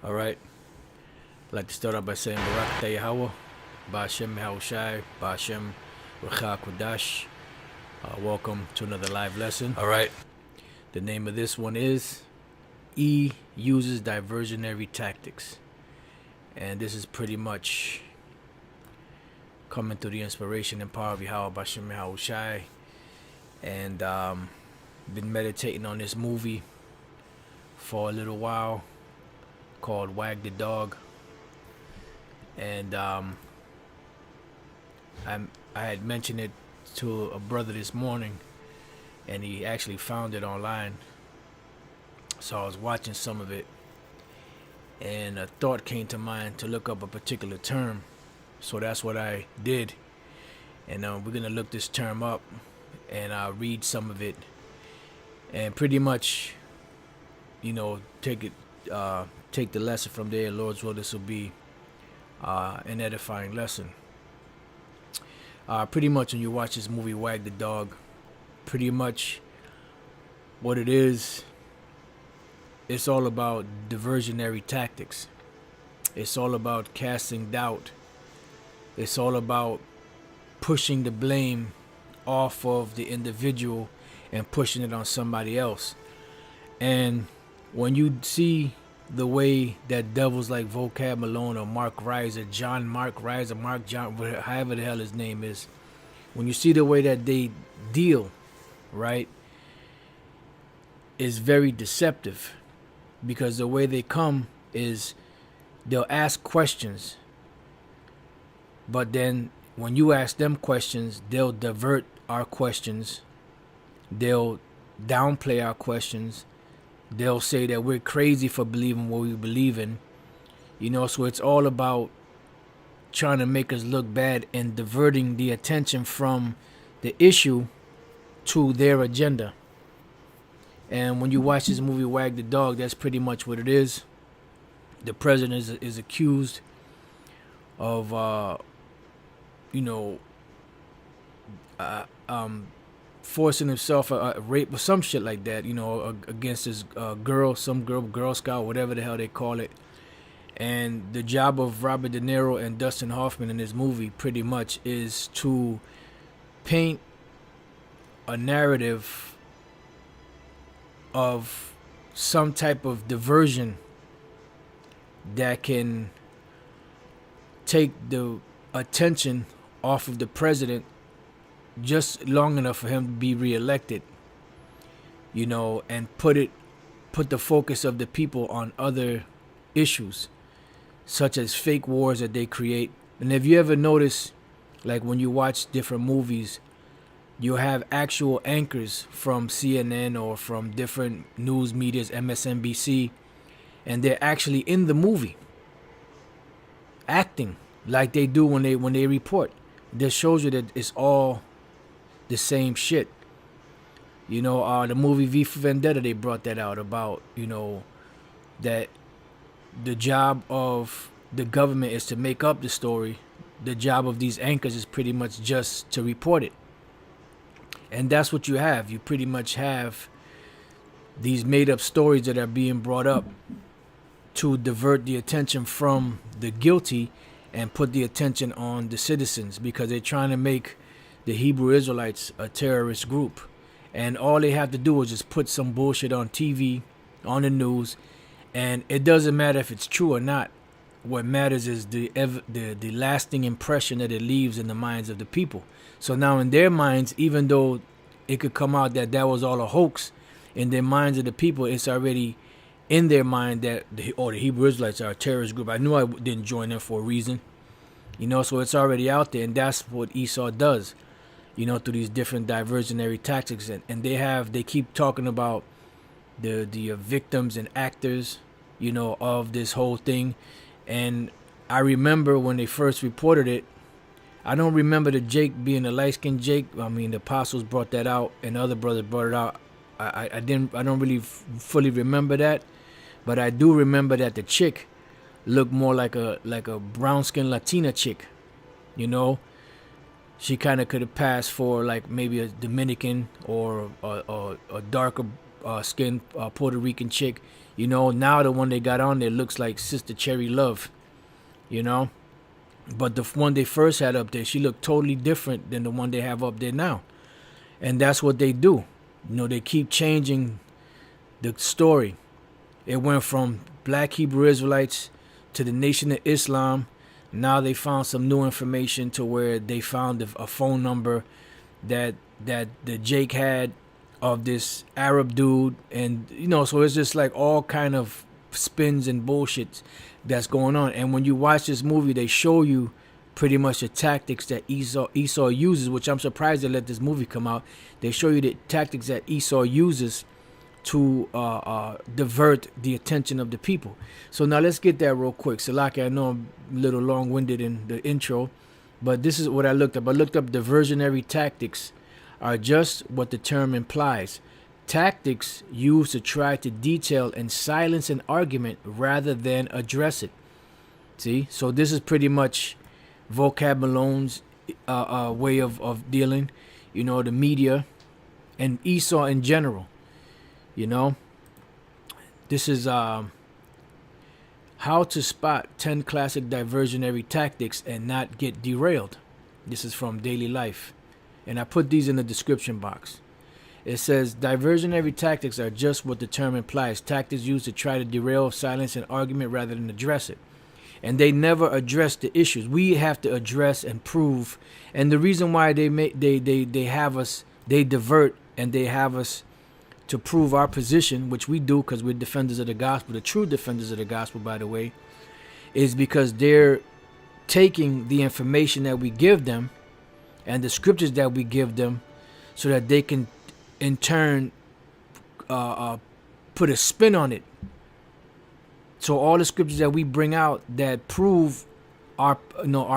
All right. I'd like to start out by saying Barak Tayahawa, Ba'ashem Mehaoshai, Ba'ashem Recha Kodash. Welcome to another live lesson. All right. The name of this one is E uses diversionary tactics. And this is pretty much coming through the inspiration and power of Yahweh Ba'ashem Mehaoshai. And been meditating on this movie for a little while called Wag the Dog. And I had mentioned it to a brother this morning, and he actually found it online. So I was watching some of it, and a thought came to mind to look up a particular term. So that's what I did, and we're gonna look this term up, and I'll read some of it, and pretty much, take the lesson from there. Lord's will, this will be an edifying lesson. Pretty much when you watch this movie Wag the Dog, pretty much what it is, it's all about diversionary tactics. It's all about casting doubt. It's all about pushing the blame off of the individual and pushing it on somebody else. And when you see the way that devils like Vocab Malone or Mark Reiser, John Mark Reiser, Mark John, however the hell his name is, when you see the way that they deal, right, is very deceptive, because the way they come is they'll ask questions, but then when you ask them questions, they'll divert our questions, they'll downplay our questions. They'll say that we're crazy for believing what we believe in. So it's all about trying to make us look bad and diverting the attention from the issue to their agenda. And when you watch this movie Wag the Dog, that's pretty much what it is. The president is accused of, forcing himself a rape or some shit like that, against this girl Scout, whatever the hell they call it. And the job of Robert De Niro and Dustin Hoffman in this movie pretty much is to paint a narrative of some type of diversion that can take the attention off of the president just long enough for him to be reelected, and put the focus of the people on other issues, such as fake wars that they create. And if you ever notice, like when you watch different movies, you have actual anchors from CNN or from different news medias, MSNBC, and they're actually in the movie, acting like they do when they report. This shows you that it's all the same shit. The movie V for Vendetta, they brought that out about, that the job of the government is to make up the story. The job of these anchors is pretty much just to report it. And that's what you have. You pretty much have these made up stories that are being brought up to divert the attention from the guilty and put the attention on the citizens, because they're trying to make the Hebrew Israelites a terrorist group. And all they have to do is just put some bullshit on TV, on the news, and it doesn't matter if it's true or not. What matters is the lasting impression that it leaves in the minds of the people. So now in their minds, even though it could come out that was all a hoax, in their minds of the people, it's already in their mind that the Hebrew Israelites are a terrorist group. I knew I didn't join them for a reason. So it's already out there, and that's what Esau does, through these different diversionary tactics. And they keep talking about the victims and actors, of this whole thing. And I remember when they first reported it, I don't remember the Jake being a light-skinned Jake. I mean, the apostles brought that out, and other brothers brought it out. I don't really fully remember that, but I do remember that the chick looked more like a brown-skinned Latina chick, She kind of could have passed for like maybe a Dominican or a darker skinned Puerto Rican chick. You know, now the one they got on there looks like Sister Cherry Love. You know, but the one they first had up there, she looked totally different than the one they have up there now. And that's what they do. You know, they keep changing the story. It went from black Hebrew Israelites to the Nation of Islam. Now they found some new information to where they found a phone number that Jake had of this Arab dude. And, you know, so it's just like all kind of spins and bullshit that's going on. And when you watch this movie, they show you pretty much the tactics that Esau uses, which I'm surprised they let this movie come out. They show you the tactics that Esau uses to divert the attention of the people. So now let's get that real quick. Salaki, I know I'm a little long-winded in the intro, but this is what I looked up. I looked up diversionary tactics are just what the term implies. Tactics used to try to detail and silence an argument rather than address it. See? So this is pretty much Vocab Malone's way of dealing, you know, the media and Esau in general. You know, this is how to spot 10 classic diversionary tactics and not get derailed. This is from Daily Life. And I put these in the description box. It says diversionary tactics are just what the term implies. Tactics used to try to derail, silence an argument rather than address it. And they never address the issues. We have to address and prove. And the reason why they have us, they divert and they have us to prove our position, which we do because we're defenders of the gospel, the true defenders of the gospel, by the way, is because they're taking the information that we give them and the scriptures that we give them so that they can in turn put a spin on it. So all the scriptures that we bring out that prove our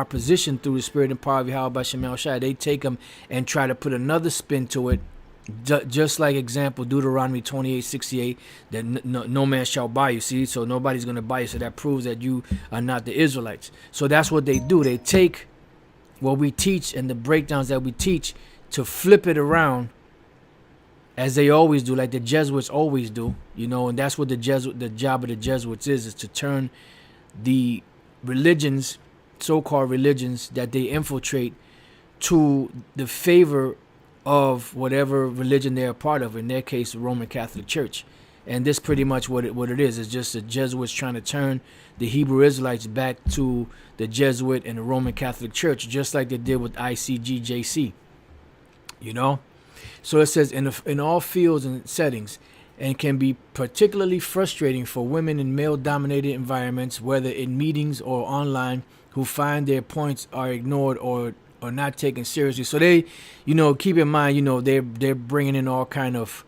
position through the spirit and power of Yahweh by Shemal Shai, they take them and try to put another spin to it. Just like example, Deuteronomy 28:68, that no man shall buy you. See, so nobody's going to buy you. So that proves that you are not the Israelites. So that's what they do. They take what we teach and the breakdowns that we teach to flip it around, as they always do, like the Jesuits always do. You know, and that's what the job of the Jesuits is to turn the religions, so-called religions that they infiltrate, to the favor of whatever religion they're a part of, in their case, the Roman Catholic Church. And this pretty much what it is. It's just the Jesuits trying to turn the Hebrew Israelites back to the Jesuit and the Roman Catholic Church, just like they did with ICGJC. You know? So it says, in all fields and settings, and can be particularly frustrating for women in male-dominated environments, whether in meetings or online, who find their points are ignored or not taken seriously. So they, you know, keep in mind, you know, they're bringing in all kind of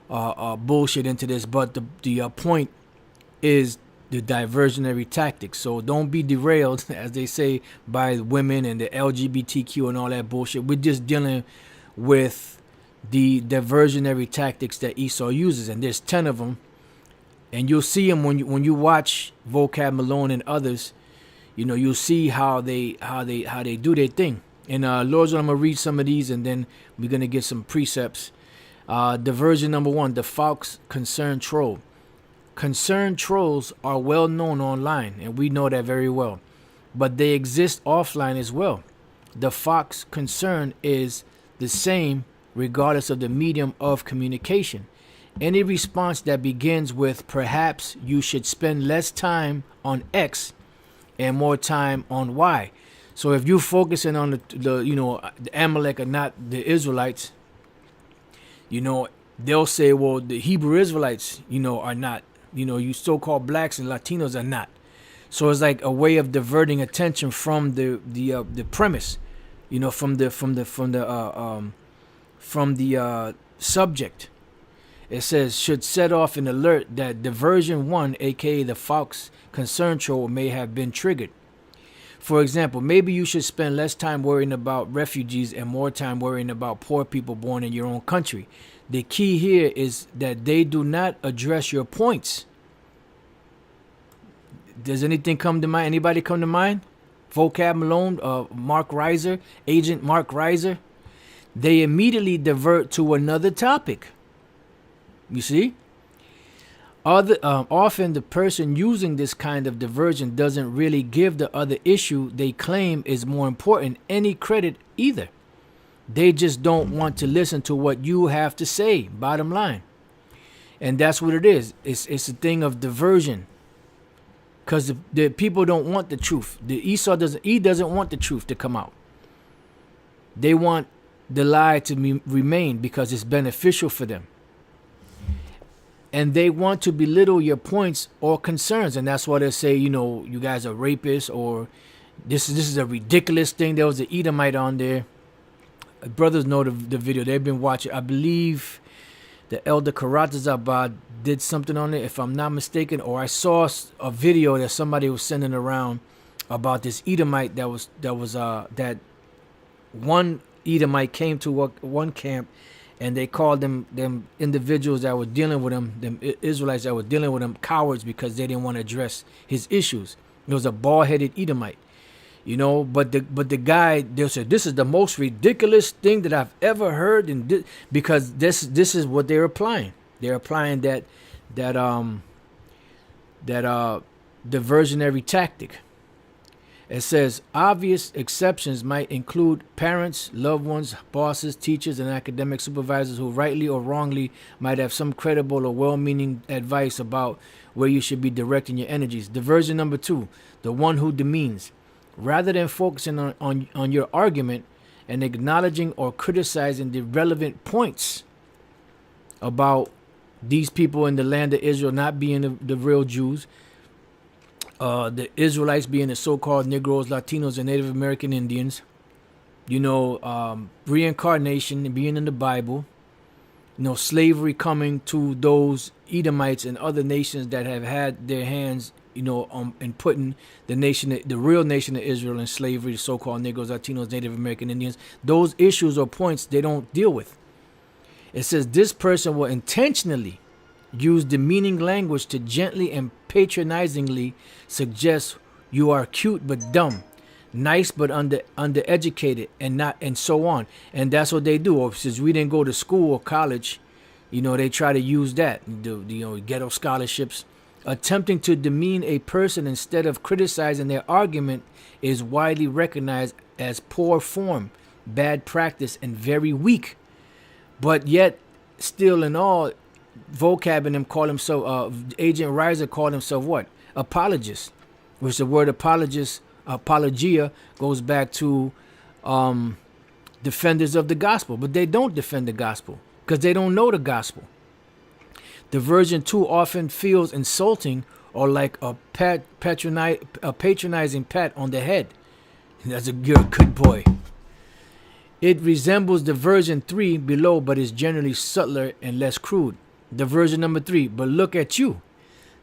bullshit into this, but the point is the diversionary tactics. So don't be derailed, as they say, by women and the LGBTQ and all that bullshit. We're just dealing with the diversionary tactics that Esau uses, and there's 10 of them, and you'll see them when you watch Vocab Malone and others. You know, you'll see how they do their thing. And Lord's, I'm gonna read some of these, and then we're gonna get some precepts. Diversion number 1: the Fox Concerned Troll. Concerned trolls are well known online, and we know that very well, but they exist offline as well. The Fox concern is the same regardless of the medium of communication. Any response that begins with "perhaps you should spend less time on X and more time on Y." So if you're focusing on the Amalek are not the Israelites, you know, they'll say, well, the Hebrew Israelites, you know, are not. You know, you so-called blacks and Latinos are not. So it's like a way of diverting attention from the premise, you know, from the subject. It says should set off an alert that diversion 1, aka the Fox concern troll, may have been triggered. For example, maybe you should spend less time worrying about refugees and more time worrying about poor people born in your own country. The key here is that they do not address your points. Does anything come to mind? Anybody come to mind? Vocab Malone, Mark Reiser, Agent Mark Reiser. They immediately divert to another topic. You see? Often the person using this kind of diversion doesn't really give the other issue they claim is more important any credit either. They just don't want to listen to what you have to say, bottom line. And that's what it is. It's a thing of diversion. Because the people don't want the truth. He doesn't want the truth to come out. They want the lie to remain because it's beneficial for them. And they want to belittle your points or concerns. And that's why they say, you guys are rapists, or this is a ridiculous thing. There was an Edomite on there. Brothers know the video. They've been watching. I believe the Elder Karatazabad did something on it, if I'm not mistaken. Or I saw a video that somebody was sending around about this Edomite that one Edomite came to one camp, and they called them individuals that were dealing with him, them Israelites that were dealing with him, cowards because they didn't want to address his issues. It was a bald-headed Edomite, But the guy, they said, this is the most ridiculous thing that I've ever heard, and because this is what they're applying. They're applying that diversionary tactic. It says obvious exceptions might include parents, loved ones, bosses, teachers, and academic supervisors who rightly or wrongly might have some credible or well-meaning advice about where you should be directing your energies. Diversion number 2, the one who demeans. Rather than focusing on your argument and acknowledging or criticizing the relevant points about these people in the land of Israel not being the real Jews, the Israelites being the so-called Negroes, Latinos, and Native American Indians, reincarnation being in the Bible, slavery coming to those Edomites and other nations that have had their hands, in putting the real nation of Israel in slavery, the so-called Negroes, Latinos, Native American Indians. Those issues or points they don't deal with. It says this person will intentionally use demeaning language to gently and patronizingly suggest you are cute but dumb, nice but undereducated, and so on. And that's what they do. Or since we didn't go to school or college, they try to use that, the ghetto scholarships. Attempting to demean a person instead of criticizing their argument is widely recognized as poor form, bad practice, and very weak. But yet, still in all, vocab in him called himself, Agent Riser called himself what? Apologist. Which the word apologia, goes back to defenders of the gospel. But they don't defend the gospel because they don't know the gospel. Diversion 2 often feels insulting or like a patronizing pat on the head. That's a good boy. It resembles diversion 3 below, but is generally subtler and less crude. Diversion number 3, but look at you.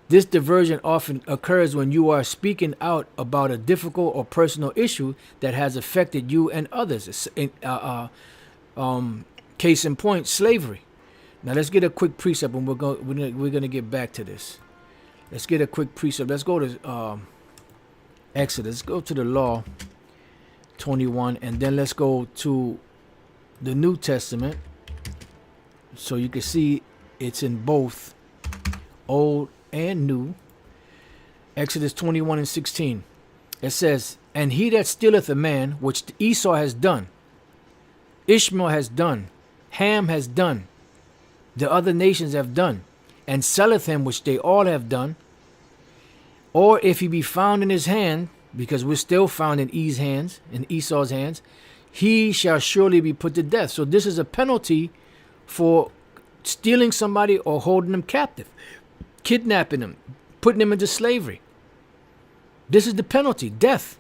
This diversion often occurs when you are speaking out about a difficult or personal issue that has affected you and others. Case in point, slavery. Now let's get a quick precept, and we're going to get back to this. Let's get a quick precept. Let's go to Exodus. Let's go to the Law 21, and then let's go to the New Testament, so you can see it's in both Old and New. Exodus 21 and 16. It says, and he that stealeth a man, which Esau has done, Ishmael has done, Ham has done, the other nations have done, and selleth him, which they all have done, or if he be found in his hand, because we're still found in Esau's hands, he shall surely be put to death. So this is a penalty for stealing somebody or holding them captive, kidnapping them, putting them into slavery. This is the penalty, death.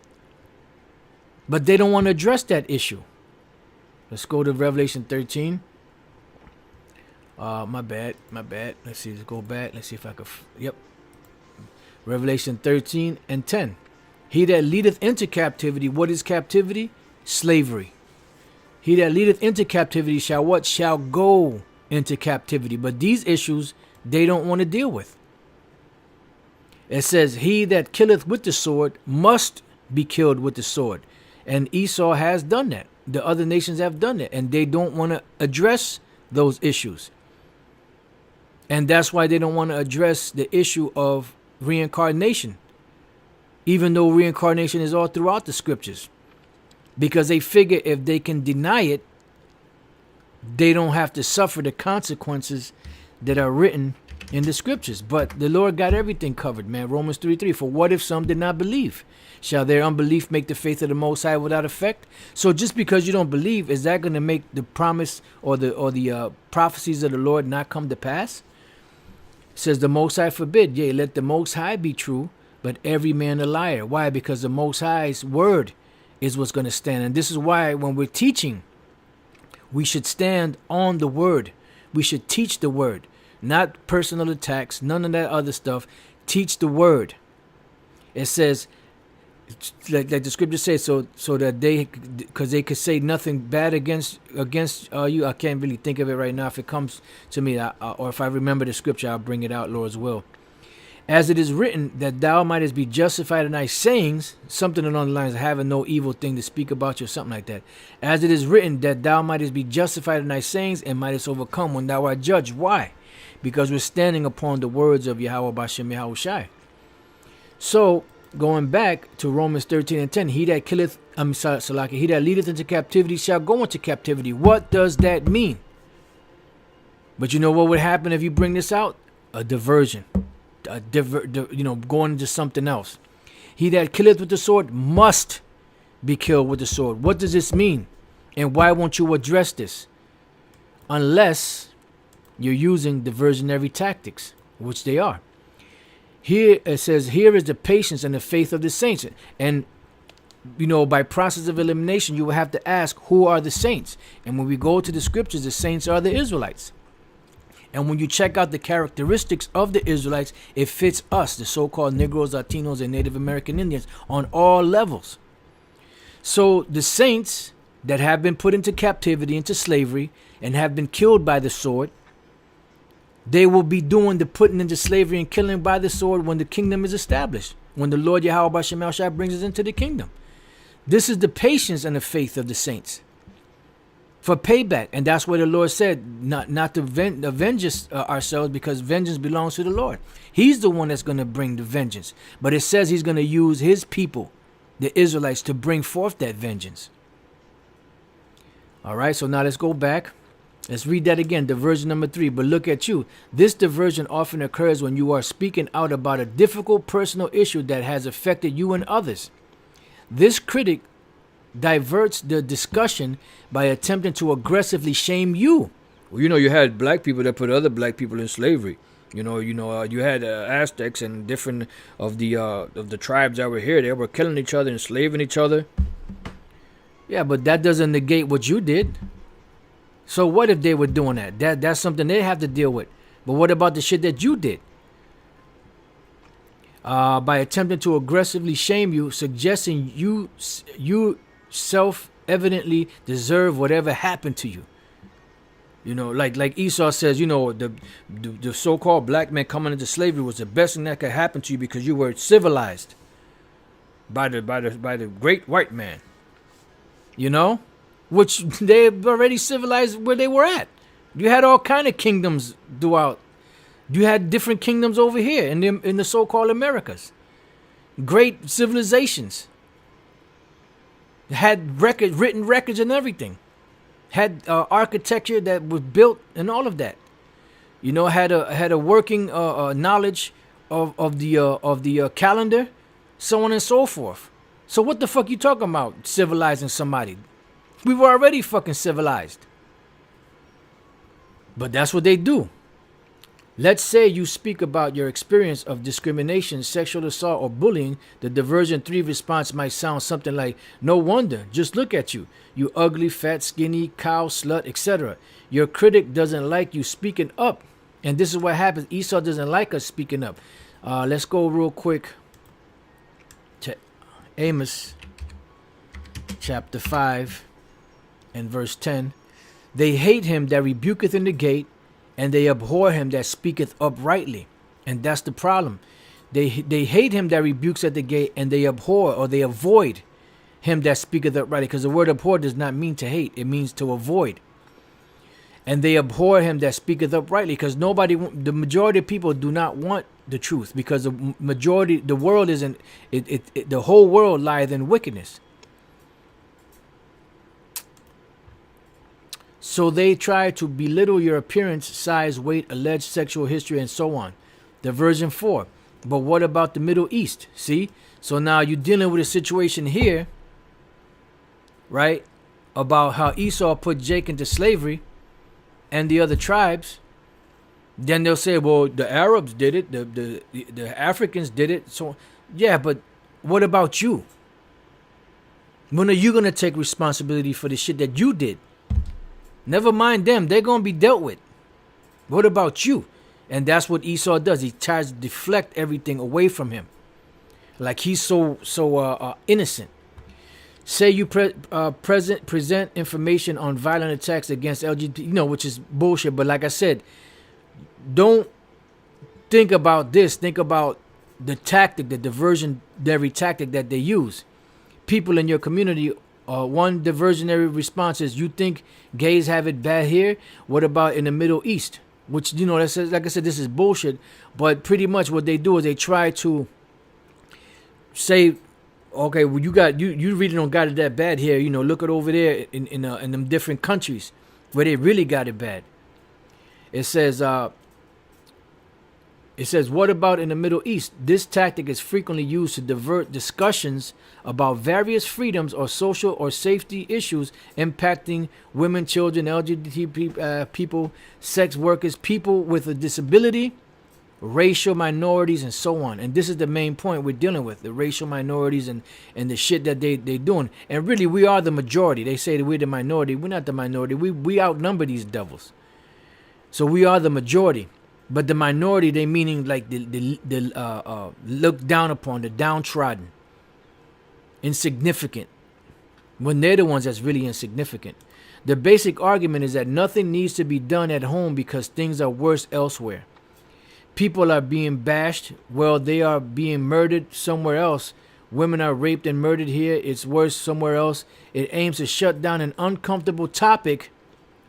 But they don't want to address that issue. Let's go to Revelation 13. My bad. Let's see. Let's go back. Let's see if I could. Yep. Revelation 13 and 10. He that leadeth into captivity. What is captivity? Slavery. He that leadeth into captivity shall what? Shall go into captivity. But these issues they don't want to deal with. It says, he that killeth with the sword must be killed with the sword. And Esau has done that. The other nations have done that. And they don't want to address those issues. And that's why they don't want to address the issue of reincarnation, even though reincarnation is all throughout the scriptures. Because they figure if they can deny it, they don't have to suffer the consequences that are written in the scriptures. But the Lord got everything covered, man. Romans 3:3. For what if some did not believe? Shall their unbelief make the faith of the Most High without effect? So just because you don't believe, is that going to make the promise or the prophecies of the Lord not come to pass? It says the Most High forbid. Yea, let the Most High be true, but every man a liar. Why? Because the Most High's word is what's going to stand. And this is why when we're teaching, we should stand on the word. We should teach the word, not personal attacks, none of that other stuff. Teach the word. It says, like the scripture says, so that because they could say nothing bad against you. I can't really think of it right now. If it comes to me, or if I remember the scripture, I'll bring it out, Lord's will. As it is written, that thou mightest be justified in thy sayings, something along the lines of having no evil thing to speak about you, or something like that. As it is written, that thou mightest be justified in thy sayings, and mightest overcome when thou art judged. Why? Because we're standing upon the words of Yahweh Bashem Yahushai. So, going back to Romans 13:10, he that killeth, he that leadeth into captivity shall go into captivity. What does that mean? But you know what would happen if you bring this out? A diversion. Going into something else. He that killeth with the sword must be killed with the sword. What does this mean? And why won't you address this? Unless you're using diversionary tactics, which they are. Here it says, here is the patience and the faith of the saints. And, by process of elimination, you will have to ask, who are the saints? And when we go to the scriptures, the saints are the Israelites. And when you check out the characteristics of the Israelites, it fits us, the so-called Negroes, Latinos, and Native American Indians, on all levels. So the saints that have been put into captivity, into slavery, and have been killed by the sword, they will be doing the putting into slavery and killing by the sword when the kingdom is established, when the Lord Yahweh Bashem Yahushua brings us into the kingdom. This is the patience and the faith of the saints. For payback. And that's what the Lord said, not to avenge ourselves, because vengeance belongs to the Lord. He's the one that's going to bring the vengeance. But it says he's going to use his people, the Israelites, to bring forth that vengeance. All right, so now let's go back. Let's read that again, diversion number 3. But look at you. This diversion often occurs when you are speaking out about a difficult personal issue that has affected you and others. This critic diverts the discussion by attempting to aggressively shame you. Well, you had black people that put other black people in slavery. You had Aztecs and different of the tribes that were here. They were killing each other, enslaving each other. Yeah, but that doesn't negate what you did. So what if they were doing that? That's something they have to deal with. But what about the shit that you did? By attempting to aggressively shame you, suggesting you self-evidently deserve whatever happened to you. Like Esau says, the so-called black man coming into slavery was the best thing that could happen to you because you were civilized by the great white man. Which they already civilized where they were at. You had all kind of kingdoms throughout. You had different kingdoms over here in the so-called Americas. Great civilizations. Had written records and everything. Had architecture that was built and all of that. Had a working knowledge of the calendar, so on and so forth. So what the fuck you talking about civilizing somebody? We were already fucking civilized. But that's what they do. Let's say you speak about your experience of discrimination, sexual assault, or bullying. The diversion 3 response might sound something like, no wonder, just look at you. You ugly, fat, skinny, cow, slut, etc. Your critic doesn't like you speaking up. And this is what happens. Esau doesn't like us speaking up. Let's go real quick to Amos chapter 5 and verse 10. They hate him that rebuketh in the gate, and they abhor him that speaketh uprightly. And that's the problem. They hate him that rebukes at the gate, and they abhor or they avoid him that speaketh uprightly. Because the word abhor does not mean to hate. It means to avoid. And they abhor him that speaketh uprightly, because the majority of people do not want the truth, because the world isn't, the whole world lieth in wickedness. So they try to belittle your appearance, size, weight, alleged sexual history, and so on. Diversion 4. But what about the Middle East? See? So now you're dealing with a situation here, right? About how Esau put Jacob into slavery and the other tribes. Then they'll say, well, the Arabs did it, the Africans did it. So yeah, but what about you? When are you gonna take responsibility for the shit that you did? Never mind them, they're gonna be dealt with. What about you? And that's what Esau does. He tries to deflect everything away from him, like he's so innocent. Say you present information on violent attacks against LGBT, which is bullshit. But like I said, don't think about this. Think about the tactic, the diversionary tactic that they use. People in your community, one diversionary response is, you think gays have it bad here? What about in the Middle East? Which, that's, like I said, this is bullshit. But pretty much what they do is they try to say, okay, well, you really don't got it that bad here. Look at over there in them different countries where they really got it bad. It says, what about in the Middle East? This tactic is frequently used to divert discussions about various freedoms or social or safety issues impacting women, children, LGBT people, sex workers, people with a disability, racial minorities, and so on. And this is the main point we're dealing with, the racial minorities and the shit that they doing. And really, we are the majority. They say that we're the minority. We're not the minority. We outnumber these devils. So we are the majority. But the minority, they meaning like the looked down upon, the downtrodden, insignificant, when they're the ones that's really insignificant. The basic argument is that nothing needs to be done at home because things are worse elsewhere. People are being bashed. Well, they are being murdered somewhere else. Women are raped and murdered here. It's worse somewhere else. It aims to shut down an uncomfortable topic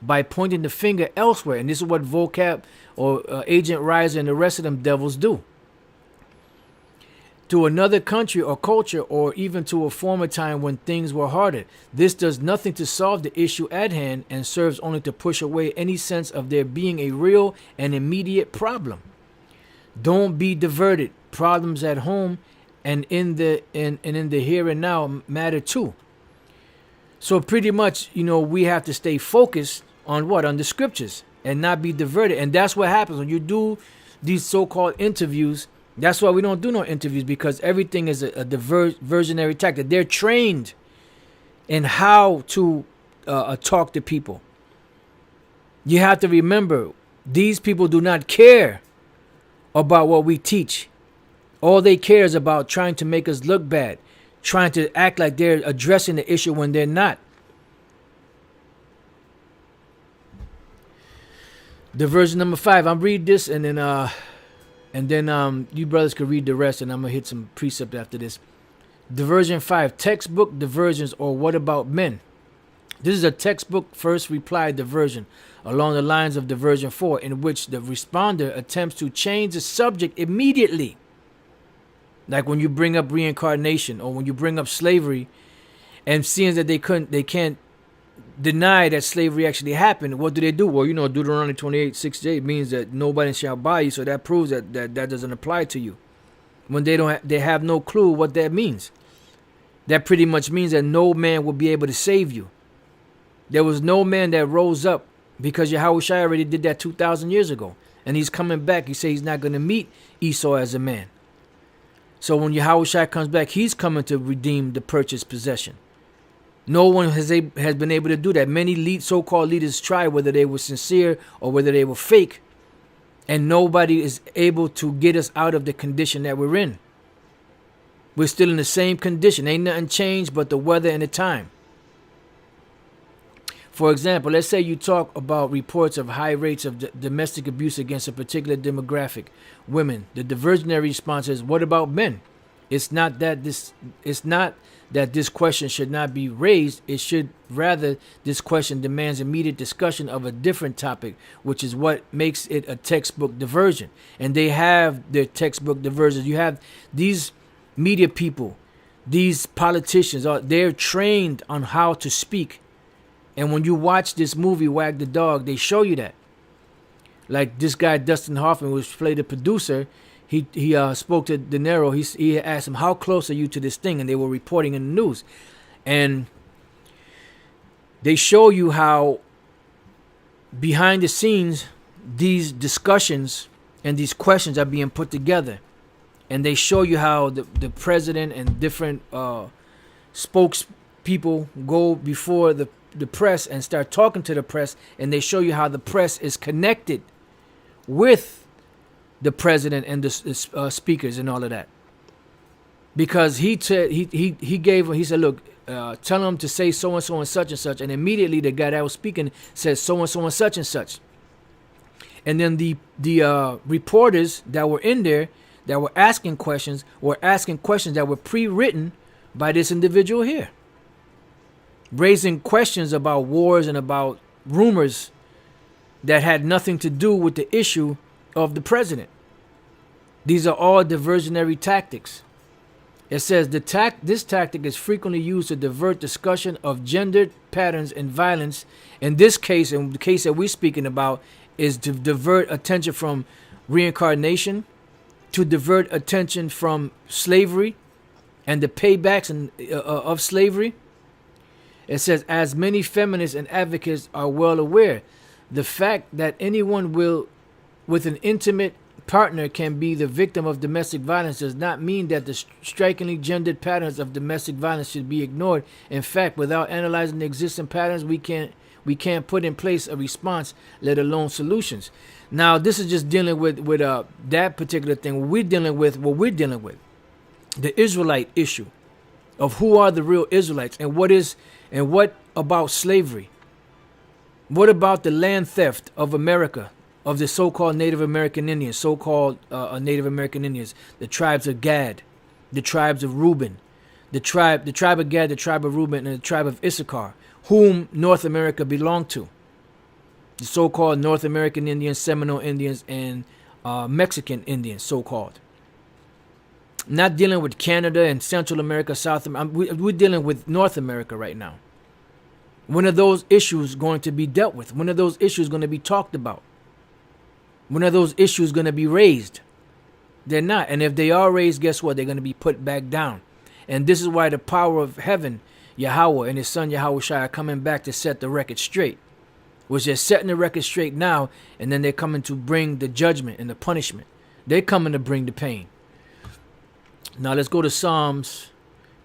by pointing the finger elsewhere. And this is what Vocab or Agent Riser and the rest of them devils do. To another country or culture, or even to a former time when things were harder. This does nothing to solve the issue at hand and serves only to push away any sense of there being a real and immediate problem. Don't be diverted. Problems at home and in the here and now matter too. So pretty much, we have to stay focused on what? On the scriptures and not be diverted. And that's what happens when you do these so-called interviews. That's why we don't do no interviews, because everything is a diversionary tactic. They're trained in how to talk to people. You have to remember, these people do not care about what we teach. All they care is about trying to make us look bad, trying to act like they're addressing the issue when they're not. Diversion number 5. I'm read this and then you brothers can read the rest, and I'm gonna hit some precept after this. Diversion 5. Textbook diversions, or what about men? This is a textbook first reply diversion along the lines of diversion 4, in which the responder attempts to change the subject immediately. Like when you bring up reincarnation, or when you bring up slavery, and seeing that they can't deny that slavery actually happened, what do? Well, Deuteronomy 28:6-8 means that nobody shall buy you, so that proves that doesn't apply to you. When they have no clue what that means. That pretty much means that no man will be able to save you. There was no man that rose up, because Yahushua already did that 2,000 years ago, and he's coming back. He says he's not going to meet Esau as a man. So when Yahushua comes back, he's coming to redeem the purchased possession. No one has been able to do that. Many so-called leaders tried, whether they were sincere or whether they were fake, and nobody is able to get us out of the condition that we're in. We're still in the same condition. Ain't nothing changed but the weather and the time. For example, let's say you talk about reports of high rates of domestic abuse against a particular demographic, women. The diversionary response is, what about men? It's not that this question should not be raised. It should rather, this question demands immediate discussion of a different topic, which is what makes it a textbook diversion. And they have their textbook diversions. You have these media people, these politicians, they're trained on how to speak. And when you watch this movie, Wag the Dog, they show you that. Like this guy, Dustin Hoffman, which played the producer, he spoke to De Niro. He asked him, how close are you to this thing? And they were reporting in the news. And they show you how behind the scenes, these discussions and these questions are being put together. And they show you how the president and different spokespeople go before the press and start talking to the press. And they show you how the press is connected with the president and the speakers and all of that. Because he said, he said, look, tell him to say so and such. And immediately the guy that was speaking says so and such and such. And then the reporters that were in there that were asking questions that were pre-written by this individual here, raising questions about wars and about rumors that had nothing to do with the issue of the president. These are all diversionary tactics. It says this tactic is frequently used to divert discussion of gendered patterns and violence. In this case, in the case that we're speaking about, is to divert attention from reincarnation, to divert attention from slavery and the paybacks of slavery. It says, as many feminists and advocates are well aware, the fact that anyone with an intimate partner can be the victim of domestic violence does not mean that the strikingly gendered patterns of domestic violence should be ignored. In fact, without analyzing the existing patterns, we can't put in place a response, let alone solutions. Now, this is just dealing with that particular thing. What we're dealing with, the Israelite issue of who are the real Israelites and what about slavery? What about the land theft of America, of the so-called Native American Indians, Native American Indians, the tribes of Gad, the tribes of Reuben, the tribe of Gad, the tribe of Reuben, and the tribe of Issachar, whom North America belonged to. The so-called North American Indians, Seminole Indians, and Mexican Indians, so-called. Not dealing with Canada and Central America, South America. We're dealing with North America right now. When are those issues going to be dealt with? When are those issues going to be talked about? When are those issues going to be raised? They're not. And if they are raised, guess what? They're going to be put back down. And this is why the power of heaven, Yahweh and his son Yahweh Shai, are coming back to set the record straight. Which they're setting the record straight now, and then they're coming to bring the judgment and the punishment. They're coming to bring the pain. Now let's go to Psalms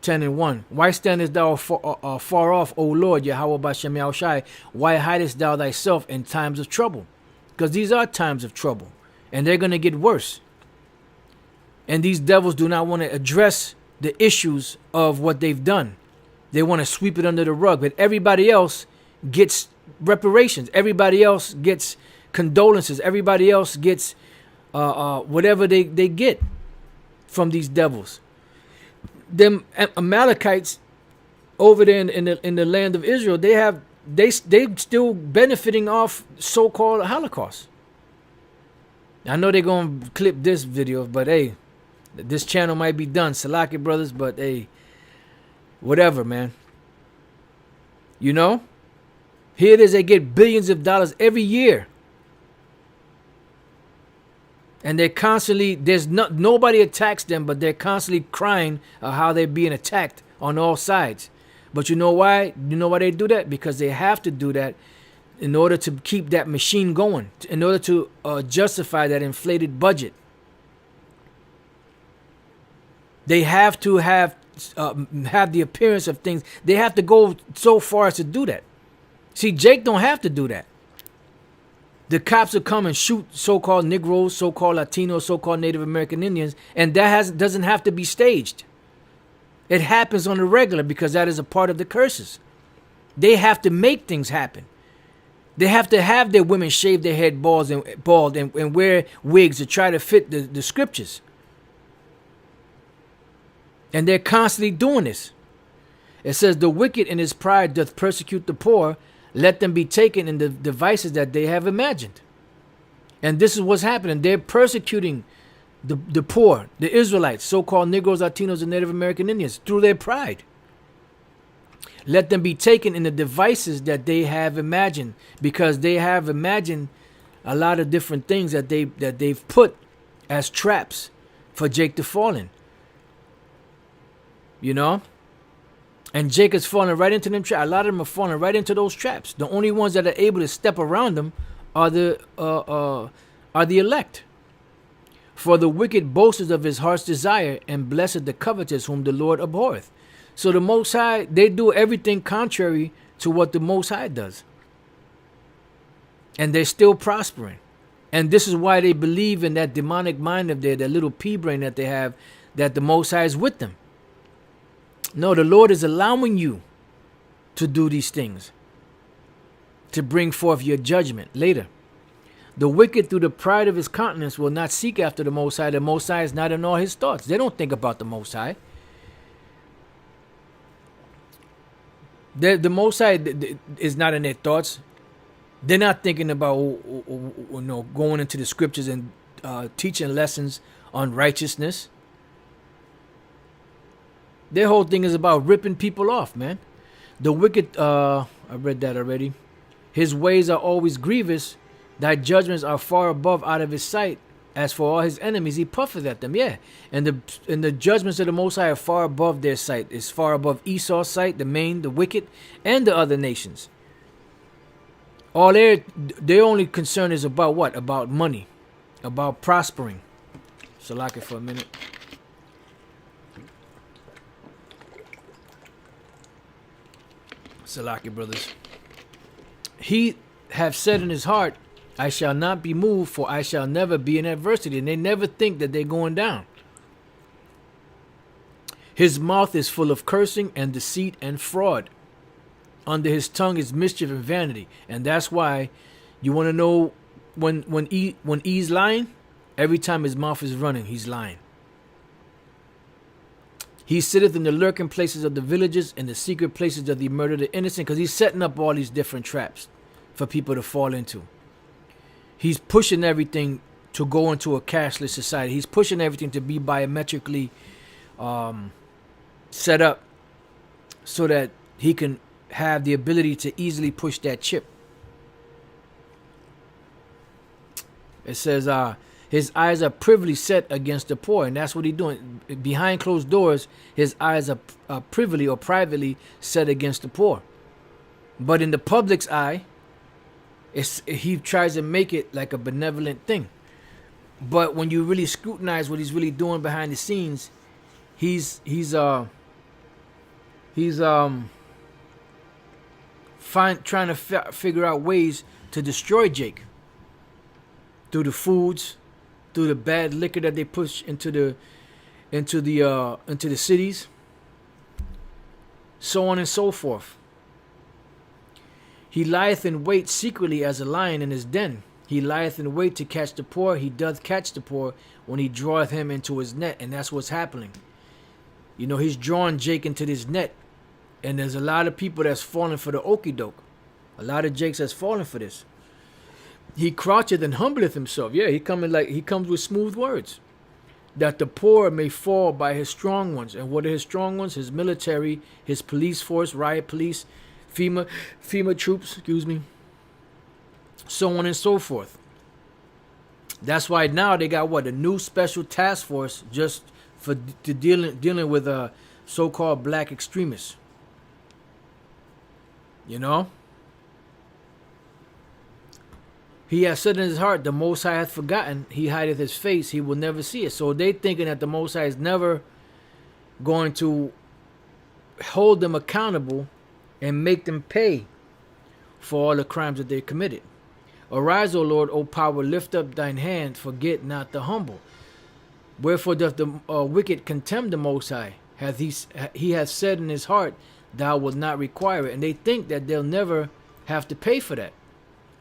10 and 1. Why standest thou far off, O Lord, Yahweh Bashem Yahushai? Why hidest thou thyself in times of trouble? Because these are times of trouble, and they're going to get worse. And these devils do not want to address the issues of what they've done. They want to sweep it under the rug, but everybody else gets reparations. Everybody else gets condolences. Everybody else gets whatever they get from these devils. Them Amalekites over there in the land of Israel, they still benefiting off so-called Holocaust. I know they're gonna clip this video, but hey, this channel might be done, Salaki brothers, but hey, whatever, man. You know, here it is. They get billions of dollars every year. And they're constantly, nobody attacks them, but they're constantly crying how they're being attacked on all sides. But you know why? You know why they do that? Because they have to do that in order to keep that machine going, in order to justify that inflated budget. They have to have the appearance of things. They have to go so far as to do that. See, Jake don't have to do that. The cops will come and shoot so-called Negroes, so-called Latinos, so-called Native American Indians, and that doesn't have to be staged. It happens on the regular because that is a part of the curses. They have to make things happen. They have to have their women shave their head bald and wear wigs to try to fit the scriptures. And they're constantly doing this. It says, the wicked in his pride doth persecute the poor. Let them be taken in the devices that they have imagined. And this is what's happening. They're persecuting the poor, the Israelites, so-called Negroes, Latinos, and Native American Indians through their pride. Let them be taken in the devices that they have imagined, because they have imagined a lot of different things that they've put as traps for Jake to fall in. You know? And Jake is falling right into them traps. A lot of them are falling right into those traps. The only ones that are able to step around them are the elect. For the wicked boasteth of his heart's desire, and blessed the covetous whom the Lord abhorreth. So the Most High, they do everything contrary to what the Most High does. And they're still prospering. And this is why they believe in that demonic mind of theirs, that little pea brain that they have, that the Most High is with them. No, the Lord is allowing you to do these things, to bring forth your judgment later. The wicked through the pride of his countenance will not seek after the Most High. The Most High is not in all his thoughts. They don't think about the Most High. The Most High is not in their thoughts. They're not thinking about going into the scriptures and teaching lessons on righteousness. Their whole thing is about ripping people off, man. The wicked, I read that already. His ways are always grievous. Thy judgments are far above out of his sight. As for all his enemies, he puffeth at them. Yeah. And the judgments of the Most High are far above their sight. It's far above Esau's sight, the wicked, and the other nations. All their only concern is about what? About money. About prospering. So lock it for a minute. Salaki, brothers. He have said in his heart, I shall not be moved, for I shall never be in adversity. And they never think that they're going down. His mouth is full of cursing and deceit and fraud. Under his tongue is mischief and vanity. And that's why you want to know when he's lying, every time his mouth is running, he's lying. He sitteth in the lurking places of the villages, in the secret places of the murder of the innocent, because he's setting up all these different traps for people to fall into. He's pushing everything to go into a cashless society. He's pushing everything to be biometrically set up so that he can have the ability to easily push that chip. It says, his eyes are privily set against the poor, and that's what he's doing. Behind closed doors, his eyes are privily or privately set against the poor. But in the public's eye, he tries to make it like a benevolent thing. But when you really scrutinize what he's really doing behind the scenes, he's trying to figure out ways to destroy Jake through the foods, through the bad liquor that they push into the cities, so on and so forth. He lieth in wait secretly as a lion in his den. He lieth in wait to catch the poor. He doth catch the poor when he draweth him into his net. And that's what's happening. You know, he's drawing Jake into this net. And there's a lot of people that's falling for the okie doke. A lot of Jakes that's falling for this. He croucheth and humbleth himself. Yeah, he comes with smooth words. That the poor may fall by his strong ones. And what are his strong ones? His military, his police force, riot police, FEMA troops, so on and so forth. That's why now they got a new special task force just for dealing with so-called black extremists. You know? He has said in his heart, the Most High hath forgotten, he hideth his face, he will never see it. So they thinking that the Most High is never going to hold them accountable and make them pay for all the crimes that they committed. Arise, O Lord, O power, lift up thine hand, forget not the humble. Wherefore doth the wicked contemn the Most High? He hath said in his heart, thou wilt not require it. And they think that they'll never have to pay for that.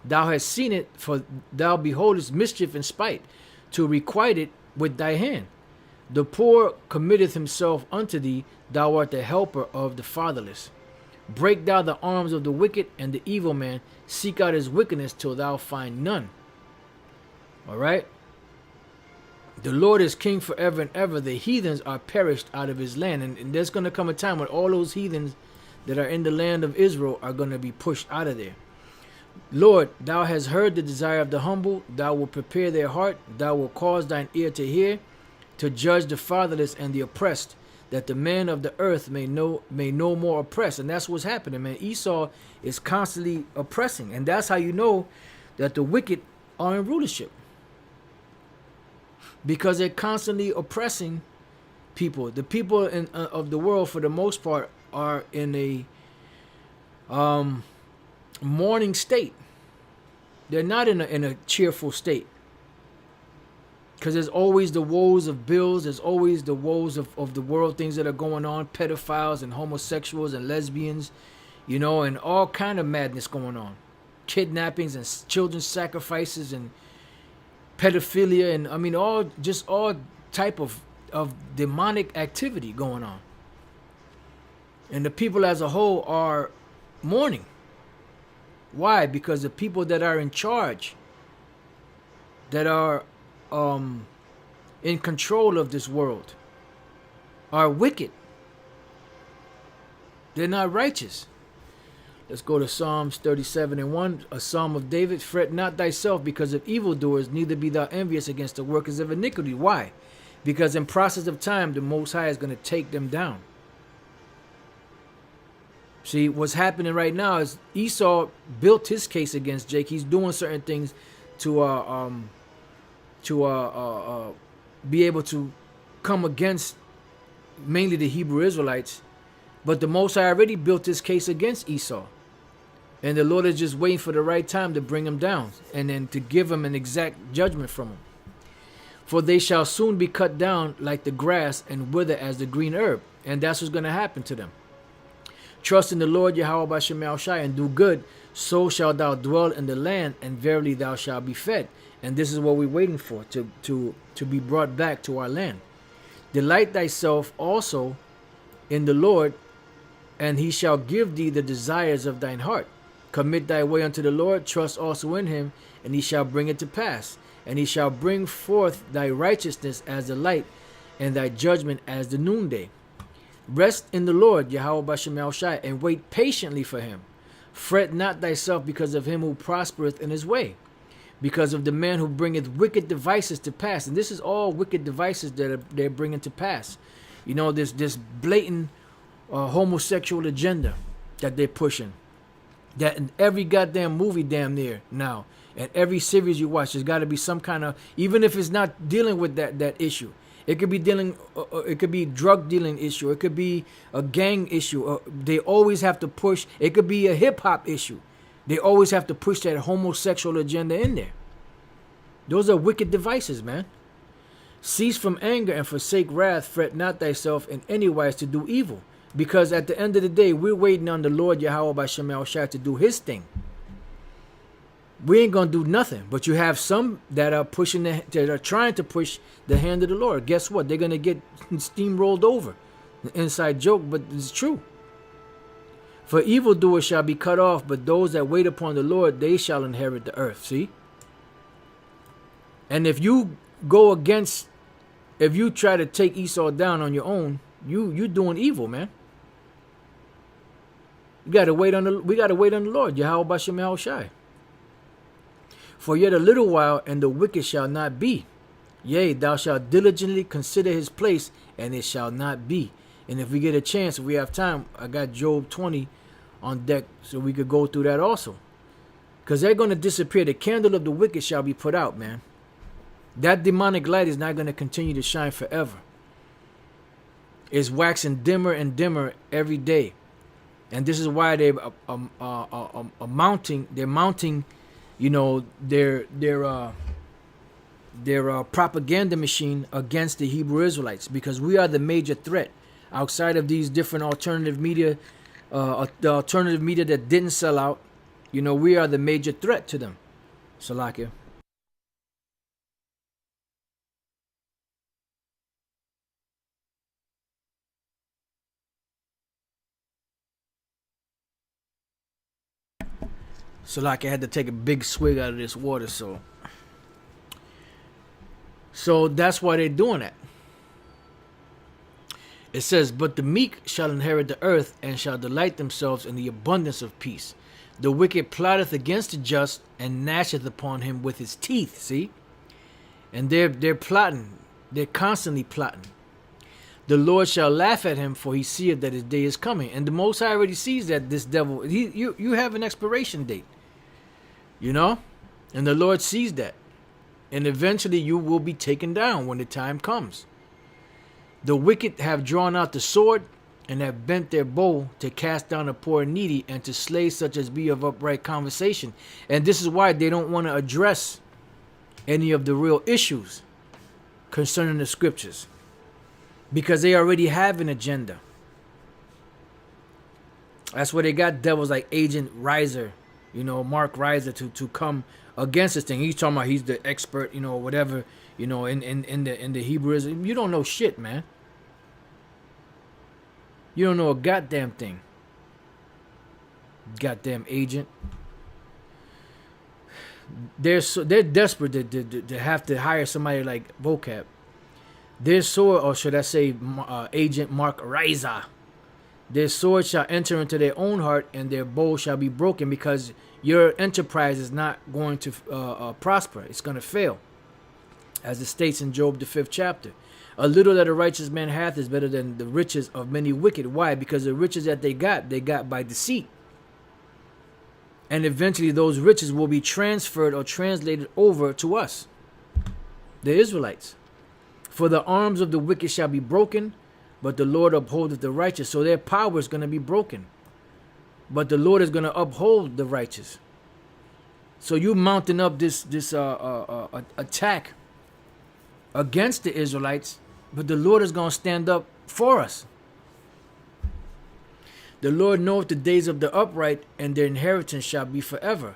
Thou hast seen it, for thou beholdest mischief and spite, to requite it with thy hand. The poor committeth himself unto thee. Thou art the helper of the fatherless. Break thou the arms of the wicked, and the evil man seek out his wickedness till thou find none. All right. The Lord is king forever and ever. The heathens are perished out of his land. And there's going to come a time when all those heathens that are in the land of Israel are going to be pushed out of there. Lord, thou hast heard the desire of the humble. Thou wilt prepare their heart. Thou wilt cause thine ear to hear, to judge the fatherless and the oppressed, that the man of the earth may no more oppress. And that's what's happening, man. Esau is constantly oppressing. And that's how you know that the wicked are in rulership. Because they're constantly oppressing people. The people of the world, for the most part, are in a mourning state. They're not in a cheerful state. Because there's always the woes of bills. There's always the woes of the world, things that are going on. Pedophiles and homosexuals and lesbians, you know, and all kind of madness going on. Kidnappings and children's sacrifices and pedophilia, and I mean all type of demonic activity going on. And the people as a whole are mourning. Why? Because the people that are in charge, that are in control of this world, are wicked. They're not righteous. Let's go to Psalms 37:1, a psalm of David. Fret not thyself because of evildoers, neither be thou envious against the workers of iniquity. Why? Because in process of time, the Most High is going to take them down. See, what's happening right now is Esau built his case against Jake. He's doing certain things to be able to come against mainly the Hebrew Israelites. But the Most High already built his case against Esau. And the Lord is just waiting for the right time to bring him down and then to give him an exact judgment from him. For they shall soon be cut down like the grass and wither as the green herb. And that's what's going to happen to them. Trust in the Lord Yahweh B'Shem Shai and do good, so shalt thou dwell in the land, and verily thou shalt be fed. And this is what we're waiting for, to be brought back to our land. Delight thyself also in the Lord, and he shall give thee the desires of thine heart. Commit thy way unto the Lord, trust also in him, and he shall bring it to pass. And he shall bring forth thy righteousness as the light, and thy judgment as the noonday. Rest in the Lord, Yahweh B'Shem Shai, and wait patiently for him. Fret not thyself because of him who prospereth in his way, because of the man who bringeth wicked devices to pass. And this is all wicked devices that they're bringing to pass. You know, this blatant homosexual agenda that they're pushing. That in every goddamn movie damn near now, and every series you watch, there's got to be some kind of, even if it's not dealing with that issue. It could be it could be drug dealing issue. It could be a gang issue. They always have to push. It could be a hip hop issue. They always have to push that homosexual agenda in there. Those are wicked devices, man. Cease from anger and forsake wrath. Fret not thyself in any wise to do evil. Because at the end of the day, we're waiting on the Lord Yahweh B'Shem Shai to do his thing. We ain't gonna do nothing. But you have some that are that are trying to push the hand of the Lord. Guess what? They're gonna get steamrolled over. An inside joke, but it's true. For evildoers shall be cut off, but those that wait upon the Lord, they shall inherit the earth. See? And if you go against, if you try to take Esau down on your own, you doing evil, man. We gotta wait on the Lord, Yahweh B'Shem Shai. For yet a little while, and the wicked shall not be. Yea, thou shalt diligently consider his place, and it shall not be. And if we get a chance, if we have time, I got Job 20 on deck, so we could go through that also. Because they're going to disappear. The candle of the wicked shall be put out, man. That demonic light is not going to continue to shine forever. It's waxing dimmer and dimmer every day. And this is why they're mounting, you know, their propaganda machine against the Hebrew Israelites, because we are the major threat outside of these different alternative media, the alternative media that didn't sell out. You know, we are the major threat to them. Salakia. So like I had to take a big swig out of this water. So that's why they're doing that. It says, but the meek shall inherit the earth and shall delight themselves in the abundance of peace. The wicked plotteth against the just and gnasheth upon him with his teeth. See? And they're plotting. They're constantly plotting. The Lord shall laugh at him, for he seeth that his day is coming. And the Most High already sees that this devil, you have an expiration date. You know? And the Lord sees that. And eventually you will be taken down when the time comes. The wicked have drawn out the sword and have bent their bow to cast down the poor and needy and to slay such as be of upright conversation. And this is why they don't want to address any of the real issues concerning the scriptures, because they already have an agenda. That's why they got devils like Agent Reiser, Mark Reiser, to come against this thing. He's talking about he's the expert, whatever, in the Hebrewism. You don't know shit, man. You don't know a goddamn thing. Goddamn agent. They're desperate to have to hire somebody like Vocab. Their sword, or should I say, Agent Mark Reiser. Their sword shall enter into their own heart, and their bow shall be broken, because your enterprise is not going to prosper. It's going to fail, as it states in Job the 5th chapter. A little that a righteous man hath is better than the riches of many wicked. Why? Because the riches that they got by deceit. And eventually those riches will be transferred or translated over to us, the Israelites. For the arms of the wicked shall be broken, but the Lord upholdeth the righteous. So their power is going to be broken, but the Lord is going to uphold the righteous. So you mounting up this attack against the Israelites, but the Lord is going to stand up for us. The Lord knoweth the days of the upright, and their inheritance shall be forever.